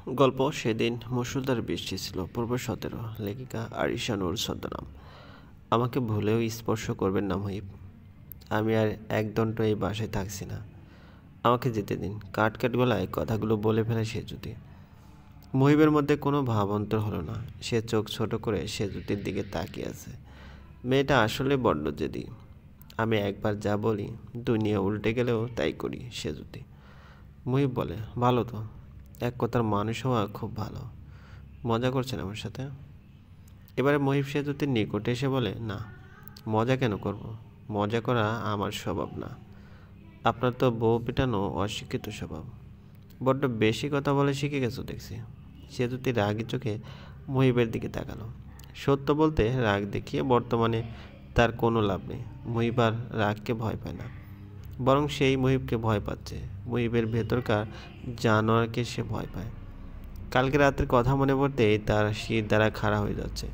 গল্প সেদিন মুষলধারে বৃষ্টি ছিল। পূর্ব 17 লেখিকা আরিশা নূর ছদ্মনাম। আমাকে ভুলেও স্পর্শ করবেন না মহিব। আমি আর একদণ্ড এই বাসায় থাকছি না। আমাকে যেতে দিন। কাট কাট গলায় কথাগুলো বলে ফেলে সেজুতি। মহিবের মধ্যে কোনো ভাবান্তর হলো না। সে চোখ ছোট করে সেজুতির দিকে তাকিয়ে আছে। মেয়েটা আসলে বড্ড জেদি। আমি একবার যা বলি দুনিয়া উল্টে গেলেও তাই করি সেজুতি। মহিব বলে, ভালো তো। এক কথার মানুষ হওয়া খুব ভালো। মজা করছেন আমার সাথে? এবারে মহিব সেতুতির নিকটে এসে বলে, না, মজা কেন করব? মজা করা আমার স্বভাব না। আপনার তো বউ পেটানো অশিক্ষিত স্বভাব। বড্ড বেশি কথা বলে শিখে গেছো দেখছি। সেতুতি রাগি চোখে মহিবের দিকে তাকালো। সত্য বলতে রাগ দেখিয়ে বর্তমানে তার কোনো লাভ নেই। মহিব আর রাগকে ভয় পায় না, বরং সেই মহিবকে ভয় পাচ্ছে। মহিবের ভেতরকার জানোয়ারকে সে ভয় পায়। কালকে রাতের কথা মনে পড়তেই তার শির দ্বারা খাড়া হয়ে যাচ্ছে।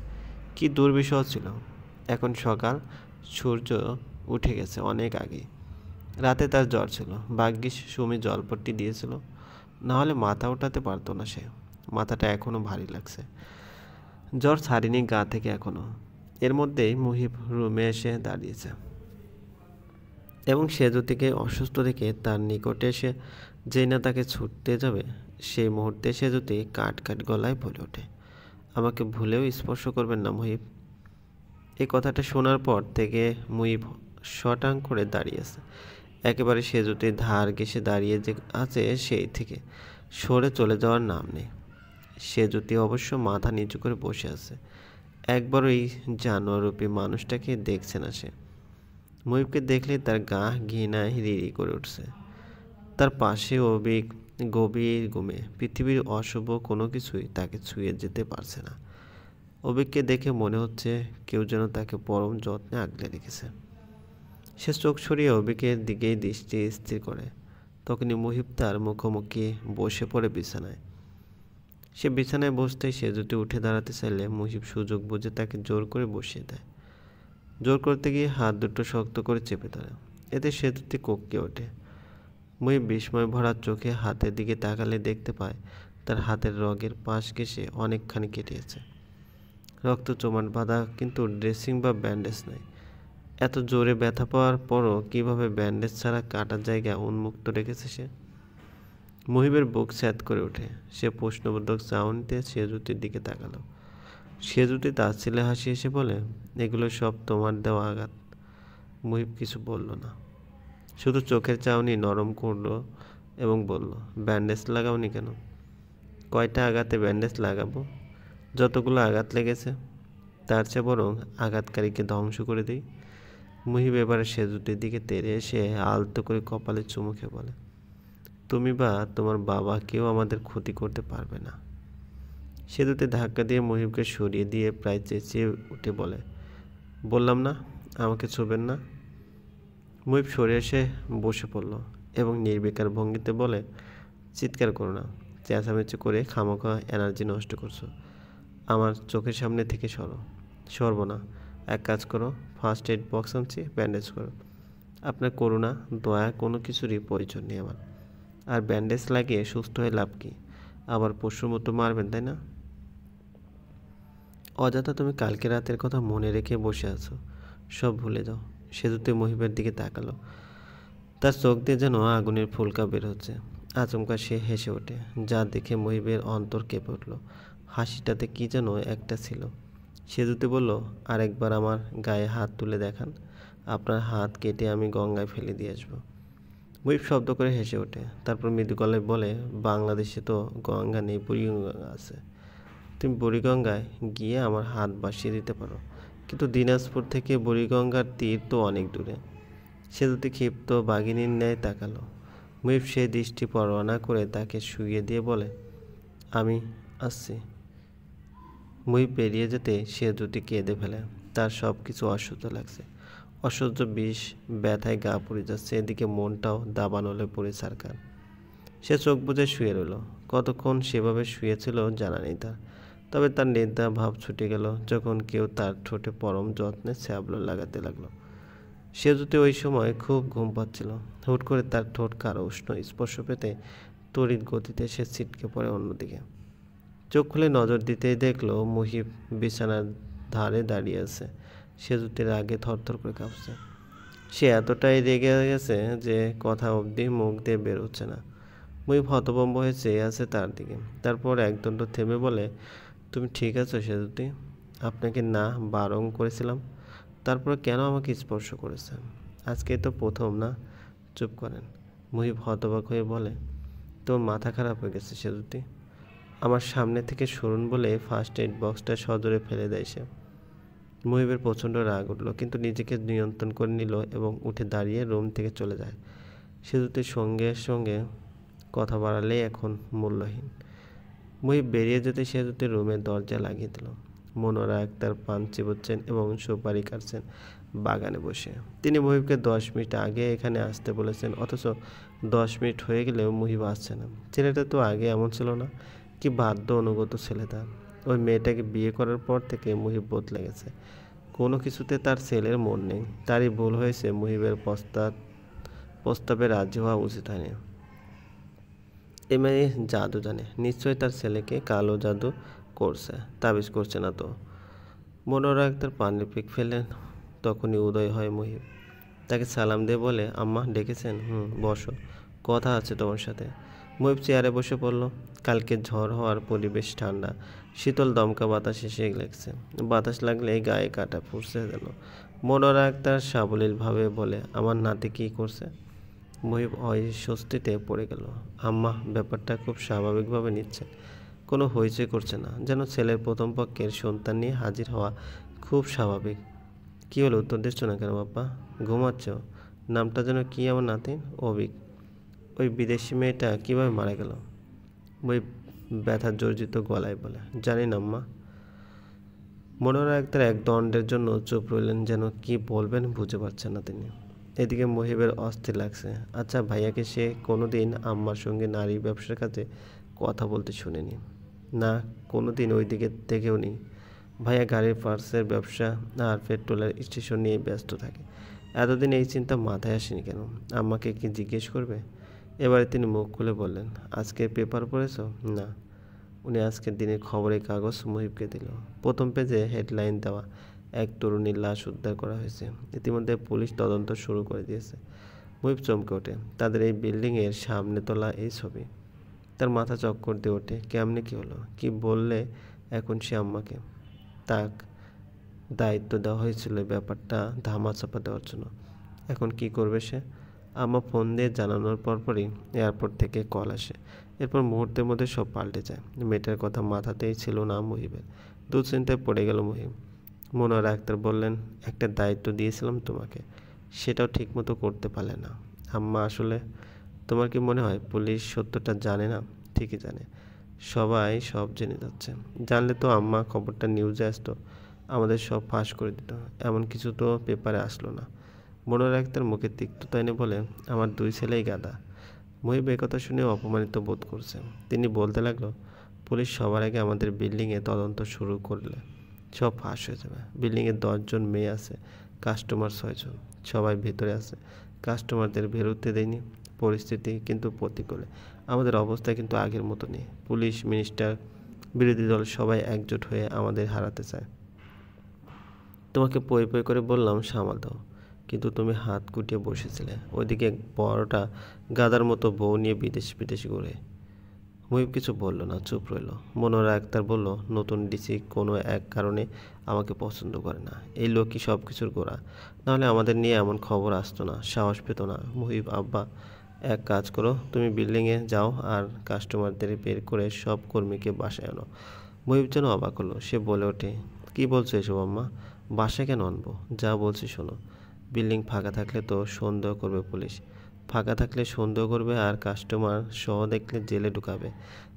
কি দুর্বিষহ ছিল। এখন সকাল, সূর্য উঠে গেছে অনেক আগে। রাতে তার জ্বর ছিল। ভাগ্যিস সুমি জলপট্টি দিয়েছিল, নাহলে মাথা ওঠাতে পারতো না সে। মাথাটা এখনও ভারী লাগছে। জ্বর ছাড়িনি গা থেকে এখনও। এর মধ্যেই মুহিব রুমে এসে দাঁড়িয়েছে এবং সেজুতিকে অসুস্থ দেখে তার নিকটে এসে যেই না তাকে ছুটতে যাবে, সেই মুহূর্তে সেজুতি কাট কাট গলায় বলে ওঠে, আমাকে ভুলেও স্পর্শ করবেন না মহিব। এই কথাটা শোনার পর থেকে মুহিব শটাং করে দাঁড়িয়েছে। একেবারে সেজুতির ধার ঘেঁষে দাঁড়িয়ে যে আছে সেই থেকে সরে চলে যাওয়ার নাম নেই। সেজুতি অবশ্য মাথা নিচু করে বসে আছে। একবার ওই জানোয়াররূপী মানুষটাকে দেখছে না সে। মুহিবকে দেখলে তার গা ঘৃণায় রিরি করে উঠছে। তার পাশে অবিক গভীর ঘুমে। পৃথিবীর অশুভ কোনো কিছুই তাকে ছুঁয়ে যেতে পারছে না। অবিককে দেখে মনে হচ্ছে কেউ যেন তাকে পরম যত্নে আগলে রেখেছে। সে চোখ সরিয়ে অবিকের দিকেই দৃষ্টি স্থির করে। তখনই মুহিব তার মুখোমুখি বসে পড়ে বিছানায়। সে বিছানায় বসতেই সে যদি উঠে দাঁড়াতে চাইলে মুহিব সুযোগ বুঝে তাকে জোর করে বসিয়ে দেয়। জোর করতে গিয়ে হাত দুটো শক্ত করে চেপে ধরে। এতে সেতুতে কোঁককে ওঠে। মুহিব বিস্ময় ভরা চোখে হাতের দিকে তাকালে দেখতে পায় তার হাতের রগের পাশ ঘেঁষে অনেকখানি কেটেছে। রক্ত জমাট বাঁধা, কিন্তু ড্রেসিং বা ব্যান্ডেজ নাই। এত জোরে ব্যথা পাওয়ার পরও কীভাবে ব্যান্ডেজ ছাড়া কাটার জায়গা উন্মুক্ত রেখেছে সে? মুহিবের বুক স্যাঁত করে ওঠে। সে প্রশ্নবোধক চাউনিতে সেজুতির দিকে তাকালো। সেজুতি তাচ্ছিল্যে হাসি এসে বলে, এগুলো সব তোমার দেওয়া আঘাত। মুহিব কিছু বলল না, শুধু চোখের চাউনি নরম করলো এবং বলল, ব্যান্ডেজ লাগাওনি কেন? কয়টা আঘাতে ব্যান্ডেজ লাগাবো? যতগুলো আঘাত লেগেছে, তার চেয়ে বরং আঘাতকারীকে ধ্বংস করে দিই। মুহিব এবারে সেজুতির দিকে তেড়ে এসে আলতো করে কপালে চুমু খেয়ে বলে, তুমি বা তোমার বাবা কেউ আমাদের ক্ষতি করতে পারবে না। সেতুতে ধাক্কা দিয়ে মুহিবকে সরিয়ে দিয়ে প্রায় চেঁচিয়ে উঠে বলে, বললাম না আমাকে ছুবেন না। মুহিব সরে এসে বসে পড়ল এবং নির্বিকার ভঙ্গিতে বলে, চিৎকার করো না, চেঁচামেচি করে খামোখা এনার্জি নষ্ট করছো। আমার চোখের সামনে থেকে সরবো না। এক কাজ করো, ফার্স্ট এড বক্স আনছি, ব্যান্ডেজ করো। আপনার করুণা, দয়া কোনো কিছুরই প্রয়োজন নেই আমার। আর ব্যান্ডেজ লাগিয়ে সুস্থ হয়ে লাভ কি? আবার পশুর মতো মারবেন, তাই না? অযথা তুমি কালকে রাতের কথা মনে রেখে বসে আছো। সব ভুলে যাও। সেতুতে মহিবের দিকে তাকালো। তার চোখ দিয়ে যেন আগুনের ফুলকা বের হচ্ছে। আচমকা সে হেসে ওঠে, যা দেখে মহিবের অন্তর কেঁপে উঠল। হাসিটাতে কি যেন একটা ছিল। সেতুতে বলল, আরেকবার আমার গায়ে হাত তুলে দেখান। আপনার হাত কেটে আমি গঙ্গায় ফেলে দিয়ে আসবো। মুহিব শব্দ করে হেসে ওঠে। তারপর মৃদু গলায় বলে, বাংলাদেশে তো গঙ্গা নেই, বুড়িগঙ্গা আছে। তুমি বুড়িগঙ্গায় গিয়ে আমার হাত ভাসিয়ে দিতে পারো, কিন্তু দিনাজপুর থেকে বুড়িগঙ্গার তীর তো অনেক দূরে। সেতুতে ক্ষিপ্ত বাঘিনীর ন্যায় তাকালো। মুহিব সেই দৃষ্টি পরোয়া না করে তাকে শুইয়ে দিয়ে বলে, আমি আসছি। মুহিব বেরিয়ে যেতে সে দুটি কেঁদে ফেলে। তার সব কিছু অসহ্য লাগছে। অসহ্য বিষ ব্যথায় গা পুড়ে যাচ্ছে। এদিকে মনটাও দাবানলে পড়ে ছারকার। সে চোখ বুজে শুয়ে রইল। কতক্ষণ সেভাবে শুয়েছিল জানা নেই তার। তবে তার নিদ্রা ভাব ছুটে গেল যখন কেউ তার ঠোঁটে পরম যত্নে ছ্যাবলো লাগাতে লাগলো। সে যদি ওই সময় খুব ঘুম পাচ্ছিল। হুট করে তার ঠোঁট কারো উষ্ণ স্পর্শ পেতে তড়িৎ গতিতে সে ছিটকে পড়ে অন্যদিকে। চোখ খুলে নজর দিতেই দেখলো মুহিব বিছানার ধারে দাঁড়িয়ে আছে। সেতুতে রাগে থরথর করে কাঁপছে। সে এতটাই রেগে গেছে যে কথা অবধি মুখ দিয়ে বের হচ্ছে না। মুহিব হতভম্ব হয়ে চেয়ে আছে তার দিকে। তারপর একদণ্ড থেমে বলে, তুমি ঠিক আছো সেতুতি? আপনাকে না বারণ করেছিলাম, তারপর কেন আমাকে স্পর্শ করেছেন? আজকে তো প্রথম না? চুপ করেন। মুহিব হতবাক হয়ে বলে, তোর মাথা খারাপ হয়ে গেছে সেতুতি? আমার সামনে থেকে সরুন বলে ফার্স্ট এইড বক্সটা সজোরে ফেলে দেয় সে। মুহিবের প্রচণ্ড রাগ উঠল, কিন্তু নিজেকে নিয়ন্ত্রণ করে নিল এবং উঠে দাঁড়িয়ে রুম থেকে চলে যায়। সেতুতির সঙ্গে সঙ্গে কথা বাড়ালেই এখন মূল্যহীন। মুহিব বেরিয়ে যেতে সেতুতির রুমের দরজা লাগিয়ে দিল। মনোরা আক্তার পান চিবোচ্ছেন এবং সুপারি কাটছেন বাগানে বসে। তিনি মুহিবকে 10 মিনিট আগে এখানে আসতে বলেছেন, অথচ 10 মিনিট হয়ে গেলেও মুহিব আসছে না। ছেলেটা তো আগে এমন ছিল না। কি বাধ্য অনুগত ছেলে তার। ওই মেয়েটাকে বিয়ে করার পর থেকে মুহিব বদলে গেছে। কোনো কিছুতে তার ছেলের মন নেই। তারই ভুল হয়েছে, মুহিবের প্রস্তাবে রাজি হওয়া উচিত হয়নি। এ মেয়ে জাদু জানে, নিশ্চয়ই তার ছেলেকে কালো জাদু করছে, তাবিজ করছে না তো। মনোরা আক্তার পানির পিক ফেলেন, তখনই উদয় হয় মুহিব। তাকে সালাম দিয়ে বলে, আম্মা ডেকেছেন? বসো, কথা আছে তোমার সাথে। মুহিব চেয়ারে বসে পড়ল। কালকে ঝড় হওয়ার পরিবেশ ঠান্ডা, শীতল দমকা বাতাস এসে লাগছে। বাতাস লাগলে গায়ে কাটা ফুটছে যেন। মনোরা আক্তার সাবলীলভাবে বলে, আমার নাতি কী করছে? মুহিব অস্বস্তিতে পড়ে গেল। আম্মা ব্যাপারটা খুব স্বাভাবিকভাবে নিচ্ছে, কোনো হইচই করছে না, যেন ছেলের প্রথম পক্ষের সন্তান নিয়ে হাজির হওয়া খুব স্বাভাবিক। কী হলো, উত্তর দিচ্ছ না কেন বাপ্পা? ঘুমাচ্ছ? নামটা যেন কি আমার নাতিন? অভিক। ওই বিদেশি মেয়েটা কীভাবে মারা গেল? মুহিব ব্যথা জর্জিত গলায় বলে, জানি না আম্মা। মনোরা আক্তার এক দণ্ডের জন্য চুপ রইলেন, যেন কি বলবেন বুঝে পারছেন না তিনি। এদিকে মুহিবের অস্থির লাগছে। আচ্ছা, ভাইয়াকে সে কোনো দিন আম্মার সঙ্গে নারী ব্যবসার কাজে কথা বলতে শুনেনি, না কোনো দিন ওই দিকে দেখেও নি। ভাইয়া গাড়ির পার্টসের ব্যবসা আর পেট্রোলের স্টেশন নিয়ে ব্যস্ত থাকে। এতদিন এই চিন্তা মাথায় আসেনি কেন? আম্মাকে কি জিজ্ঞেস করবে? এবারে তিনি মুখ খুলে বললেন, আজকের পেপার পড়েছ? না। উনি আজকের দিনের খবরের কাগজ মুহিবকে দিল। প্রথম পেজে হেডলাইন দেওয়া, এক তরুণীর লাশ উদ্ধার করা হয়েছে। ইতিমধ্যে পুলিশ তদন্ত শুরু করে দিয়েছে। মুহিব চমকে ওঠে। তাদের এই বিল্ডিংয়ের সামনে তোলা এই ছবি। তার মাথা চক্কর দিয়ে ওঠে। কেমনে কী হলো? কি বললে এখন সে আম্মাকে? তাক দায়িত্ব দেওয়া হয়েছিল ব্যাপারটা ধামাচাপা দেওয়ার জন্য। এখন কি করবে সে? আম্মা ফোন দিয়ে জানানোর পরপরই এয়ারপোর্ট থেকে কল আসে। এরপর মুহূর্তের মধ্যে সব পাল্টে যায়। মেয়েটার কথা মাথাতেই ছিল না মুহিবের। দুশ্চিন্তায় পড়ে গেল মুহিব। মনোয়ারা আক্তার বললেন, একটা দায়িত্ব দিয়েছিলাম তোমাকে, সেটাও ঠিকমতো করতে পারলে না। আম্মা আসলে, তোমার কি মনে হয় পুলিশ সত্যটা জানে না? ঠিকই জানে, সবাই সব জেনে যাচ্ছে। জানলে তো আম্মা খবরটা নিউজে আসতো, আমাদের সব ফাঁস করে দিত। এমন কিছু তো পেপারে আসলো না। মনোয়ারা আক্তার মুখে তিক্ততা এনে বলে, আমার 2 ছেলেই গাধা। মুহিব কথা শুনে অপমানিত বোধ করছে। তিনি বলতে লাগলো, পুলিশ সবার আগে আমাদের বিল্ডিংয়ে তদন্ত শুরু করলে সব ফাঁস হয়ে যাবে। বিল্ডিংয়ে 10 জন মেয়ে আছে, কাস্টমার 6 জন, সবাই ভেতরে আছে। কাস্টমারদের বেরোতে দেয়নি। পরিস্থিতি কিন্তু প্রতিকূলে। আমাদের অবস্থা কিন্তু আগের মতো নেই। পুলিশ, মিনিস্টার, বিরোধী দল সবাই একজোট হয়ে আমাদের হারাতে চায়। তোমাকে পই পই করে বললাম সামাল দাও, কিন্তু তুমি হাত গুটিয়ে বসেছিলে। ওইদিকে বড়টা গাদার মতো বউ নিয়ে বিদেশ ঘুরে। মুহিব কিছু বলল না, চুপ রইল। মনোয়ারা আক্তার বলল, নতুন ডিসি কোনো এক কারণে আমাকে পছন্দ করে না। এই লোকই সব কিছুর গোড়া, নাহলে আমাদের নিয়ে এমন খবর আসতো না, সাহস পেত না। মুহিব, আব্বা এক কাজ করো, তুমি বিল্ডিংয়ে যাও আর কাস্টমারদের বের করে সব কর্মীকে বাসায় আনো। মুহিব যেন অবাক হলো। সে বলে ওঠে, কী বলছো এসব আম্মা? বাসায় কেন আনবো? যা বলছি শোনো। বিল্ডিং ফাঁকা থাকলে তো সন্দেহ করবে পুলিশ, ফাঁকা থাকলে সন্দেহ করবে আর কাস্টমার সহ দেখলে জেলে ঢুকাবে।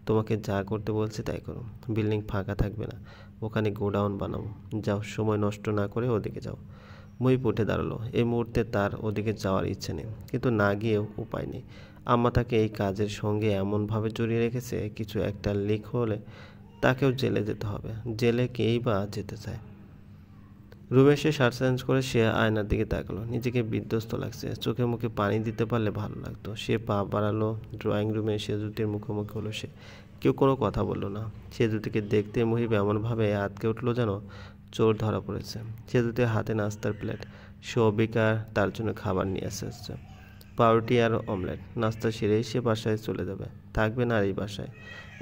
তোমাকে যা করতে বলছি তাই করো। বিল্ডিং ফাঁকা থাকবে না, ওখানে গোডাউন বানাবো। যাও, সময় নষ্ট না করে ওদিকে যাও। মুহিব উঠে দাঁড়ালো। এই মুহূর্তে তার ওদিকে যাওয়ার ইচ্ছে নেই, কিন্তু না গিয়েও উপায় নেই। আম্মা তাকে এই কাজের সঙ্গে এমনভাবে জড়িয়ে রেখেছে, কিছু একটা লিক হলে তাকেও জেলে যেতে হবে। জেলে কেই বা যেতে চায়? রুমে এসে শার্ট চেঞ্জ করে সে আয়নার দিকে তাকালো। নিজেকে বিধ্বস্ত লাগছে, চোখে মুখে পানি দিতে পারলে ভালো লাগতো। সে পা বাড়ালো, ড্রয়িং রুমে সেজুতির মুখোমুখি হলো সে। কেউ কোনো কথা বলল না। সেজুতিকে দেখতে মুহিব এমনভাবে আঁতকে উঠল যেন চোর ধরা পড়েছে। সেজুতির হাতে নাস্তার প্লেট। সে অবিকার তার জন্য খাবার নিয়ে এসেছে, পাউরুটি আর অমলেট। নাস্তা সেরেই সে বাসায় চলে যাবে, থাকবে না আর এই বাসায়।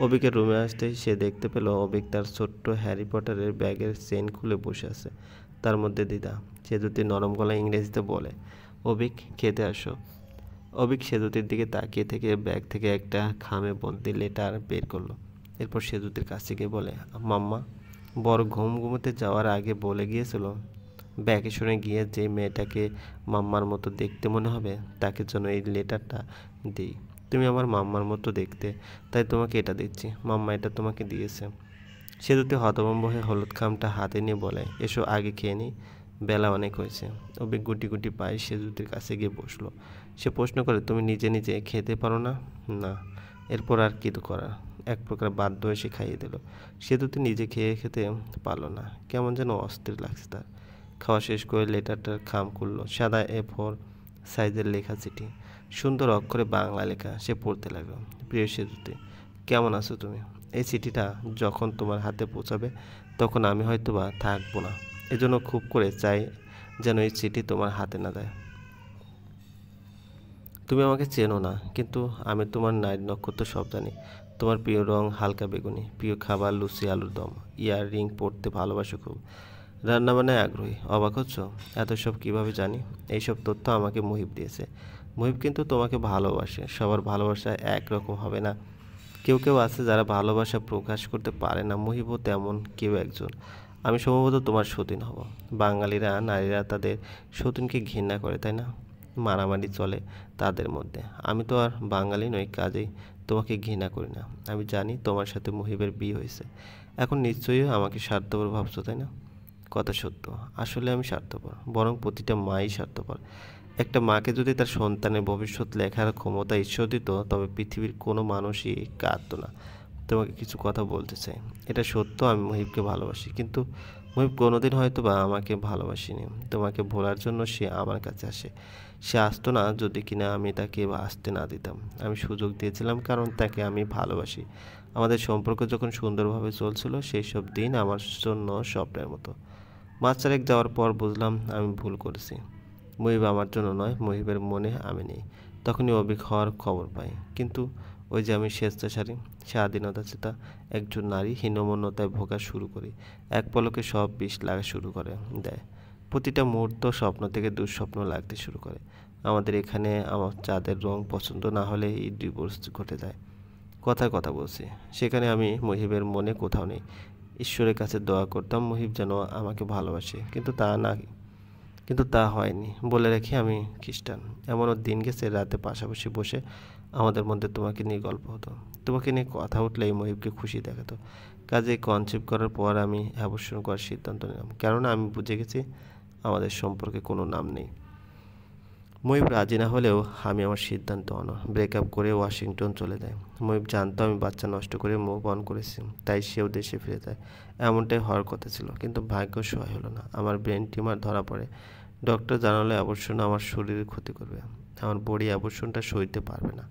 অবিকের রুমে আসতেই সে দেখতে পেল অবিক তার ছোট্ট হ্যারি পটারের ব্যাগের চেন খুলে বসে আছে, তার মধ্যে দ্বিধা। সেজুতি নরম গলায় ইংরেজিতে বলে, অবিক খেতে আসো। অবিক সেজুতির দিকে তাকিয়ে থেকে ব্যাগ থেকে একটা খামে বন্দি লেটার বের করলো। এরপর সেজুতির কাছে গিয়ে বলে, মাম্মা বড় ঘুমোতে যাওয়ার আগে বলে গিয়েছিল ভ্যাকেশনে গিয়ে যে মেয়েটাকে মাম্মার মতো দেখতে মনে হবে তাকে যেন এই লেটারটা দিই। তুমি আমার মাম্মার মতো দেখতে, তাই তোমাকে এটা দিচ্ছি। মাম্মা এটা তোমাকে দিয়েছে। সেজুতি হতভম্ব হয়ে হলুদ খামটা হাতে নিয়ে বলে, এসো আগে খেয়ে নিই, বেলা অনেক হয়েছে। অবিক গুটি গুটি পায়ে সেজুতির কাছে গিয়ে বসলো। সে প্রশ্ন করে, তুমি নিজে নিজে খেতে পারো না? না। এরপর আর কি তো করার, এক প্রকার বাধ্য হয়ে সে খাইয়ে দিল। সেজুতি নিজে খেতে পারল না, কেমন যেন অস্থির লাগছে তার। খাওয়া শেষ করে লেটারটার খাম খুললো। সাদা A4 সাইজের লেখা চিঠি, সুন্দর অক্ষরে বাংলা লেখা। সে পড়তে লাগলো, প্রিয় সেজুতি, কেমন আছো তুমি? এই চিঠিটা যখন তোমার হাতে পৌঁছাবে তখন আমি হয়তোবা থাকবো না, এজন্য খুব করে চাই যেন এই চিঠি তোমার হাতে না দেয়। তুমি আমাকে চেনো না, কিন্তু আমি তোমার নারী নক্ষত্র সব জানি। তোমার প্রিয় রং হালকা বেগুনি, প্রিয় খাবার লুচি আলুর দম, ইয়ার রিং পরতে ভালোবাসো খুব, রান্নাবান্নায় আগ্রহী। অবাক হচ্ছ? এত সব কীভাবে জানি? এইসব তথ্য আমাকে মুহিব দিয়েছে। মুহিব কিন্তু তোমাকে ভালোবাসে। সবার ভালোবাসা একরকম হবে না, কেউ কেউ আছে যারা ভালোবাসা প্রকাশ করতে পারে না। মুহিবও তেমন কেউ একজন। আমি সম্ভবত তোমার সতীন হব। বাঙালিরা নারীরা তাদের সতীনকে ঘৃণা করে, তাই না? মারামারি চলে তাদের মধ্যে। আমি তো আর বাঙালি নই, কাজেই তোমাকে ঘৃণা করি না। আমি জানি তোমার সাথে মুহিবের বিয়ে হয়েছে, এখন নিশ্চয়ই আমাকে স্বার্থপর ভাবছো, তাই না? কথা সত্য, আসলে আমি স্বার্থপর, বরং প্রতিটা মাই স্বার্থপর। একটা মাকে যদি তার সন্তানের ভবিষ্যৎ লেখার ক্ষমতা ঈশ্বর দিত, তবে পৃথিবীর কোনো মানুষই কাঁদতো না। তোমাকে কিছু কথা বলতে চাই। এটা সত্য, আমি মুহিবকে ভালোবাসি, কিন্তু মুহিব কোনোদিন হয়তো বা আমাকে ভালোবাসিনি। তোমাকে ভোলার জন্য সে আমার কাছে আসে। সে আসতো না যদি কিনা আমি তাকে আসতে না দিতাম। আমি সুযোগ দিয়েছিলাম কারণ তাকে আমি ভালোবাসি। আমাদের সম্পর্ক যখন সুন্দরভাবে চলছিল সেই সব দিন আমার জন্য স্বপ্নের মতো। মাস চারেক যাওয়ার পর বুঝলাম আমি ভুল করেছি। মুহিব আমার জন্য নয়, মুহিবের মনে আমি নেই। তখনই অবিক হওয়ার খবর পাই। কিন্তু ওই যে আমি স্বেচ্ছাচারী, স্বাধীনতাচেতা একজন নারী হীনমন্যতায় ভোগা শুরু করি। এক পলকে সব বিষ লাগা শুরু করে দেয়। প্রতিটা মুহূর্ত স্বপ্ন থেকে দুঃস্বপ্ন লাগতে শুরু করে। আমাদের এখানে আমার চাঁদের রং পছন্দ না হলে এই ডিভোর্স ঘটে যায়। কথায় কথা বলছি, সেখানে আমি মুহিবের মনে কোথাও নেই। ঈশ্বরের কাছে দোয়া করতাম মুহিব যেন আমাকে ভালোবাসে, কিন্তু তা হয়নি। বলে রাখি আমি খ্রিস্টান। এমনও দিন গেছে রাতে পাশাপাশি বসে আমাদের মধ্যে তোমাকে নিয়ে গল্প হতো, তোমাকে নিয়ে কথা উঠলে এই মুহিবকে খুশি দেখাতো। কাজে কনসেপ্ট করার পর আমি অ্যাবর্শন করার সিদ্ধান্ত নিলাম, কেননা আমি বুঝে গেছি আমাদের সম্পর্কে কোনো নাম নেই। মুহিব রাজি না হলেও আমি আমার সিদ্ধান্ত অনড়। ব্রেকআপ করে ওয়াশিংটন চলে যায়। মুহিব জানতো আমি বাচ্চা নষ্ট করে মুভ অন করেছি, তাই সেও দেশে ফিরে যায়। এমনটাই হওয়ার কথা ছিল, কিন্তু ভাগ্য সহায় হলো না। আমার ব্রেন টিউমার ধরা পড়ে। ডক্টর জানালে অবশ্যই আমার শরীরের ক্ষতি করবে, আমার বডি অবশ্যটা সইতে পারবে না।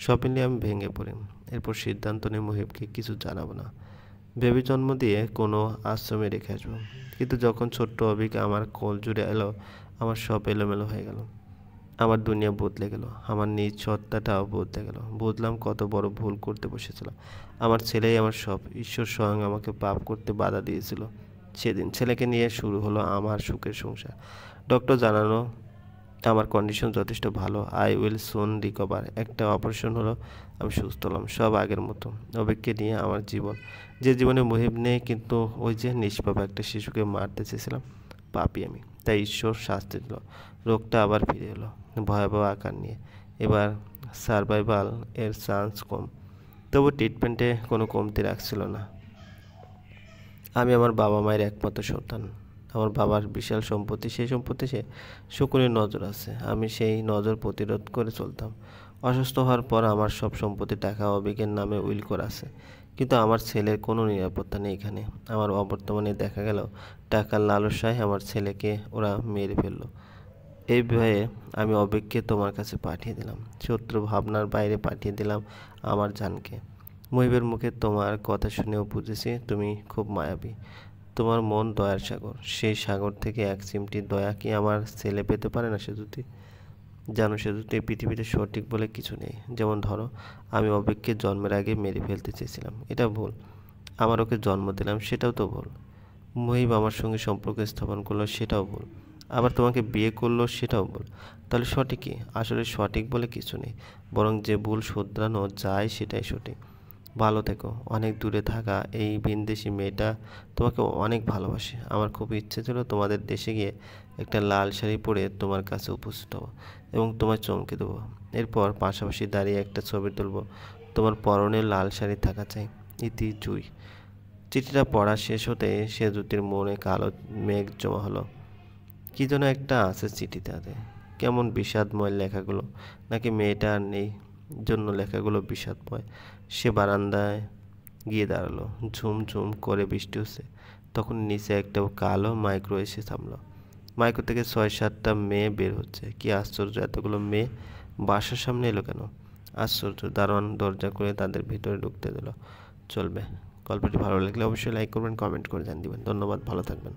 সব মিলিয়ে আমি ভেঙে পড়ি। এরপর সিদ্ধান্ত নিয়ে মুহিবকে কিছু জানাবো না, বেবি জন্ম দিয়ে কোনো আশ্রমে রেখে আসবো। কিন্তু যখন ছোট্ট অবিক আমার কোল জুড়ে এলো, আমার সব এলোমেলো হয়ে গেল। আমার দুনিয়া বদলে গেল, আমার নিজ সত্তাটাও বদলে গেল। বুঝলাম কত বড় ভুল করতে বসেছিলাম। আমার ছেলেই আমার সব। ঈশ্বর স্বয়ং আমাকে পাপ করতে বাধা দিয়েছিল। সেদিন ছেলেকে নিয়ে শুরু হলো আমার সুখের সংসার। ডক্টর জানানো আমার কন্ডিশন যথেষ্ট ভালো, আই উইল সুন রিকভার। একটা অপারেশন হলো, আমি সুস্থ হলাম, সব আগের মতো। অবিককে নিয়ে আমার জীবন, যে জীবনে মুহিব নেই, কিন্তু ওই যে নিষ্পাপ একটা শিশুকে মারতে চেয়েছিলাম, পাপি আমি, তাই ঈশ্বর শাস্তি দিল। রোগটা আবার ফিরে এলো, ভয়াবহ আকার নিয়ে। এবার সারভাইভাল এর চান্স কম, তবু ট্রিটমেন্টে কোনো কমতি রাখছিল না। আমি আমার বাবা মায়ের একমাত্র সন্তান। আমার বাবার বিশাল সম্পত্তি, সেই সম্পত্তি সে শকুনের নজর আছে। আমি সেই নজর প্রতিরোধ করে চলতাম। অসুস্থ হওয়ার পর আমার সব সম্পত্তি টাকা অবিকের নামে উইল করা আছে, কিন্তু আমার ছেলের কোনো নিরাপত্তা নেই এখানে। আমার অবর্তমানে দেখা গেল টাকার লালসায় আমার ছেলেকে ওরা মেরে ফেললো। এই ভয়ে আমি অবিককে তোমার কাছে পাঠিয়ে দিলাম, শত্রু ভাবনার বাইরে পাঠিয়ে দিলাম আমার জানকে। মহিবের মুখে তোমার কথা শুনেও বুঝেছি তুমি খুব মায়াবী। তোমার মন দয়ার সাগর, সেই সাগর থেকে এক চিমটি দয়া কি আমার ছেলে পেতে পারে না সেতুতি? জানো সেতুতি, এই পৃথিবীতে সঠিক বলে কিছু নেই। যেমন ধরো, আমি অবিককে জন্মের আগে মেরে ফেলতে চেয়েছিলাম, এটা ভুল। আমার ওকে জন্ম দিলাম, সেটাও তো ভুল। মহিব আমার সঙ্গে সম্পর্ক স্থাপন করলো, সেটাও ভুল। আবার তোমাকে বিয়ে করলো, সেটাও ভুল। তাহলে সঠিক কি? আসলে সঠিক বলে কিছু নেই, বরং যে ভুল শোধরানো যায় সেটাই সঠিক। ভালো থেকো। অনেক দূরে থাকা এই ভিনদেশি মেয়েটা তোমাকে অনেক ভালোবাসে। আমার খুব ইচ্ছে ছিল তোমাদের দেশে গিয়ে একটা লাল শাড়ি পরে তোমার কাছে উপস্থিত হবো এবং তোমায় চমকে দেবো। এরপর পাশাপাশি দাঁড়িয়ে একটা ছবি তুলবো। তোমার পরনে লাল শাড়ি থাকা চাই। ইতি জুই। চিঠিটা পড়া শেষ হতে সেজুতির মনে কালো মেঘ জমা হলো। কি যেন একটা আছে চিঠিটাতে, কেমন বিষাদময় লেখাগুলো। নাকি মেয়েটা আর নেই জন্য লেখাগুলো বিষাদময়। সে বারান্দায় গিয়ে দাঁড়ালো। ঝুম ঝুম করে বৃষ্টি হচ্ছে। তখন নিচে একটা কালো মাইক্রো এসে থামলো। মাইক্রো থেকে ৬-৭টা মেয়ে বের হচ্ছে। কি আশ্চর্য, এতগুলো মেয়ে বাসার সামনে এলো কেন? আশ্চর্য। দারোয়ান দরজা করে তাদের ভিতরে ঢুকতে দিল। চলবে। গল্পটি ভালো লাগলে অবশ্যই লাইক করবেন, কমেন্ট করে জানিয়ে দিবেন। ধন্যবাদ, ভালো থাকবেন।